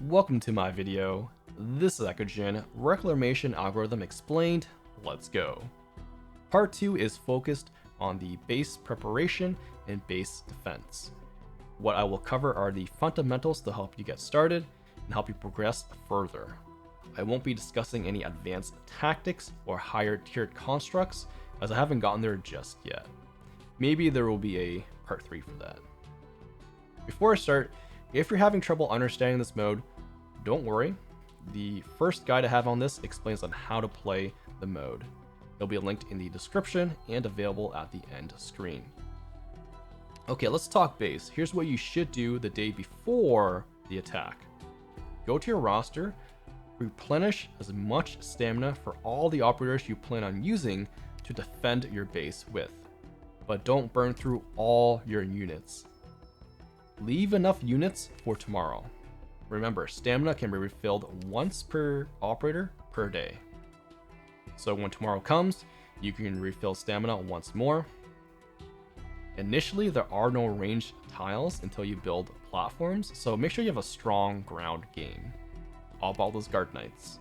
Welcome to my video. This is Reclamation Algorithm Explained. Let's go. Part 2 is focused on the base preparation and base defense. What I will cover are the fundamentals to help you get started and help you progress further. I won't be discussing any advanced tactics or higher tiered constructs, as I haven't gotten there just yet. Maybe there will be a part 3 for that. Before I start, if you're having trouble understanding this mode, don't worry. The first guide I have on this explains on how to play the mode. It'll be linked in the description and available at the end screen. Okay, let's talk base. Here's what you should do the day before the attack. Go to your roster, replenish as much stamina for all the operators you plan on using to defend your base with, but don't burn through all your units. Leave enough units for tomorrow. Remember, stamina can be refilled once per operator per day. So when tomorrow comes, you can refill stamina once more. Initially, there are no ranged tiles until you build platforms, so make sure you have a strong ground game. All about those Arknights.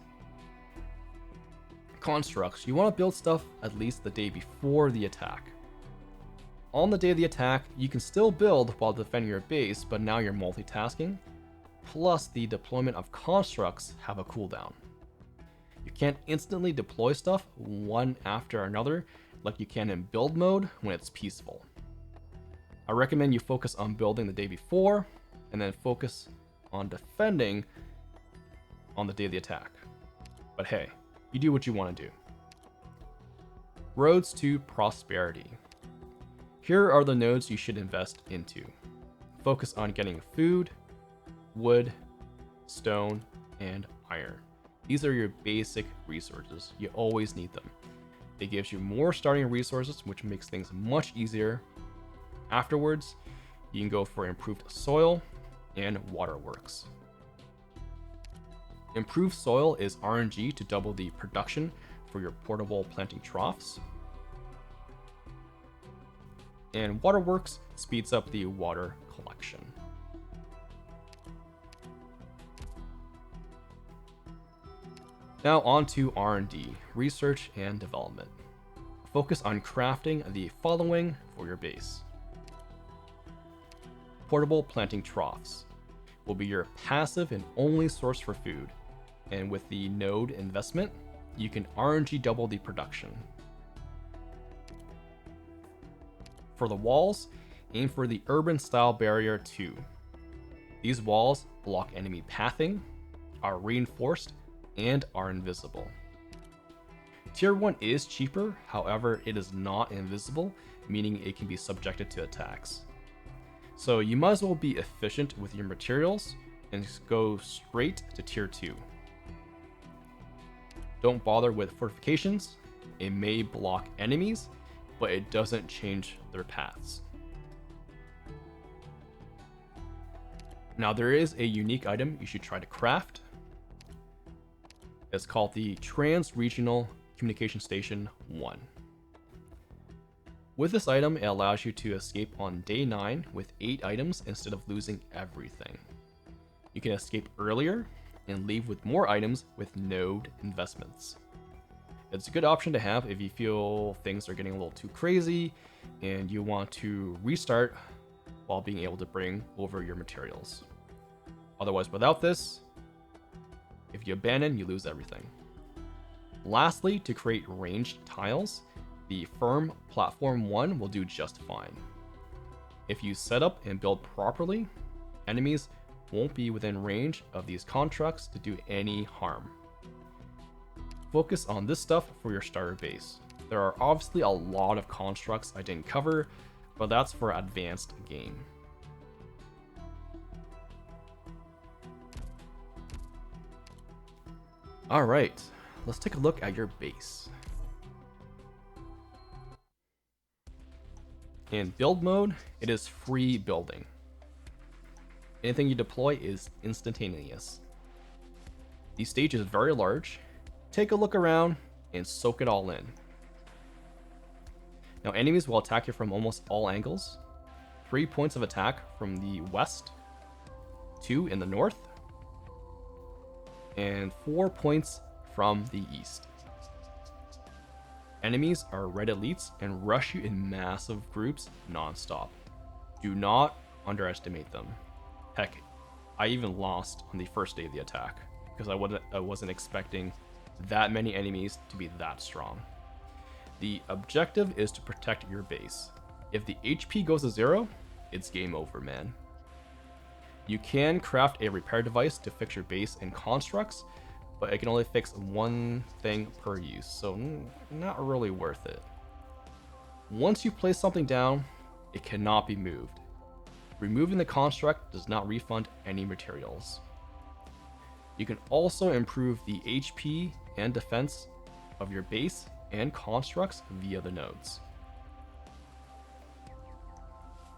Constructs. You want to build stuff at least the day before the attack. On the day of the attack, you can still build while defending your base, but now you're multitasking. Plus, the deployment of constructs have a cooldown. You can't instantly deploy stuff one after another like you can in build mode when it's peaceful. I recommend you focus on building the day before, and then focus on defending on the day of the attack. But hey, you do what you want to do. Roads to prosperity. Here are the nodes you should invest into. Focus on getting food, wood, stone, and iron. These are your basic resources. You always need them. It gives you more starting resources, which makes things much easier. Afterwards, you can go for improved soil and waterworks. Improved soil is RNG to double the production for your portable planting troughs. And waterworks speeds up the water collection. Now on to R&D, research and development. Focus on crafting the following for your base. Portable planting troughs will be your passive and only source for food, and with the node investment, you can RNG double the production. For the walls, aim for the urban style barrier 2. These walls block enemy pathing, are reinforced, and are invisible. Tier 1 is cheaper, however it is not invisible, meaning it can be subjected to attacks. So you might as well be efficient with your materials and go straight to tier 2. Don't bother with fortifications. It may block enemies, but it doesn't change their paths. Now there is a unique item you should try to craft. It's called the Trans-Regional Communication Station 1. With this item, it allows you to escape on day 9 with 8 items instead of losing everything. You can escape earlier and leave with more items with node investments. It's a good option to have if you feel things are getting a little too crazy and you want to restart while being able to bring over your materials. Otherwise, without this, if you abandon, you lose everything. Lastly, to create ranged tiles, the Firm Platform 1 will do just fine. If you set up and build properly, enemies won't be within range of these constructs to do any harm. Focus on this stuff for your starter base. There are obviously a lot of constructs I didn't cover, but that's for advanced game. Alright, let's take a look at your base. In build mode, it is free building. Anything you deploy is instantaneous. The stage is very large. Take a look around and soak it all in. Now enemies will attack you from almost all angles. 3 points of attack from the west, 2 in the north, and 4 points from the east. Enemies are red elites and rush you in massive groups non-stop. Do not underestimate them. Heck, I even lost on the first day of the attack because I wasn't expecting that many enemies to be that strong. The objective is to protect your base. If the HP goes to 0, it's game over, man. You can craft a repair device to fix your base and constructs, but it can only fix one thing per use, so not really worth it. Once you place something down, it cannot be moved. Removing the construct does not refund any materials. You can also improve the HP and defense of your base and constructs via the nodes.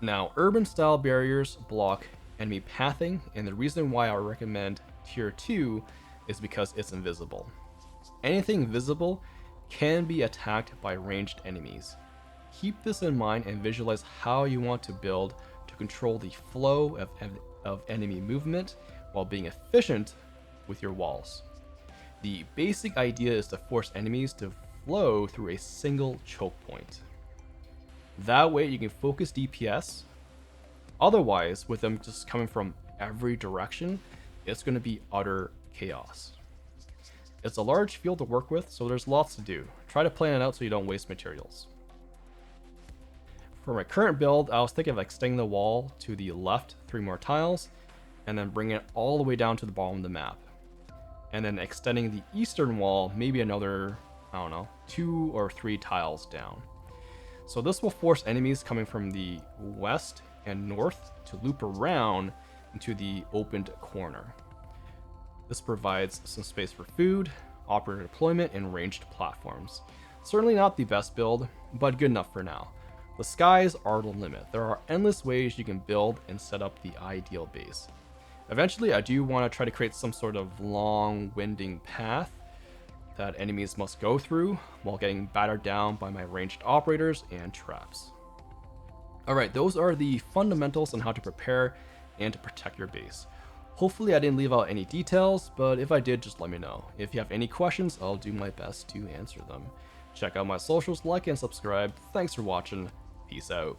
Now, urban style barriers block enemy pathing, and the reason why I recommend tier 2 is because it's invisible. Anything visible can be attacked by ranged enemies. Keep this in mind and visualize how you want to build to control the flow of enemy movement while being efficient with your walls. The basic idea is to force enemies to flow through a single choke point. That way you can focus DPS. Otherwise, with them just coming from every direction, it's going to be utter chaos. It's a large field to work with, so there's lots to do. Try to plan it out so you don't waste materials. For my current build, I was thinking of extending the wall to the left 3 more tiles, and then bringing it all the way down to the bottom of the map. And then extending the eastern wall maybe another, 2 or 3 tiles down. So this will force enemies coming from the west and north to loop around into the opened corner. This provides some space for food, operator deployment, and ranged platforms. Certainly not the best build, but good enough for now. The skies are the limit. There are endless ways you can build and set up the ideal base. Eventually, I do want to try to create some sort of long, winding path that enemies must go through while getting battered down by my ranged operators and traps. Alright, those are the fundamentals on how to prepare and to protect your base. Hopefully I didn't leave out any details, but if I did, just let me know. If you have any questions, I'll do my best to answer them. Check out my socials, like and subscribe. Thanks for watching. Peace out.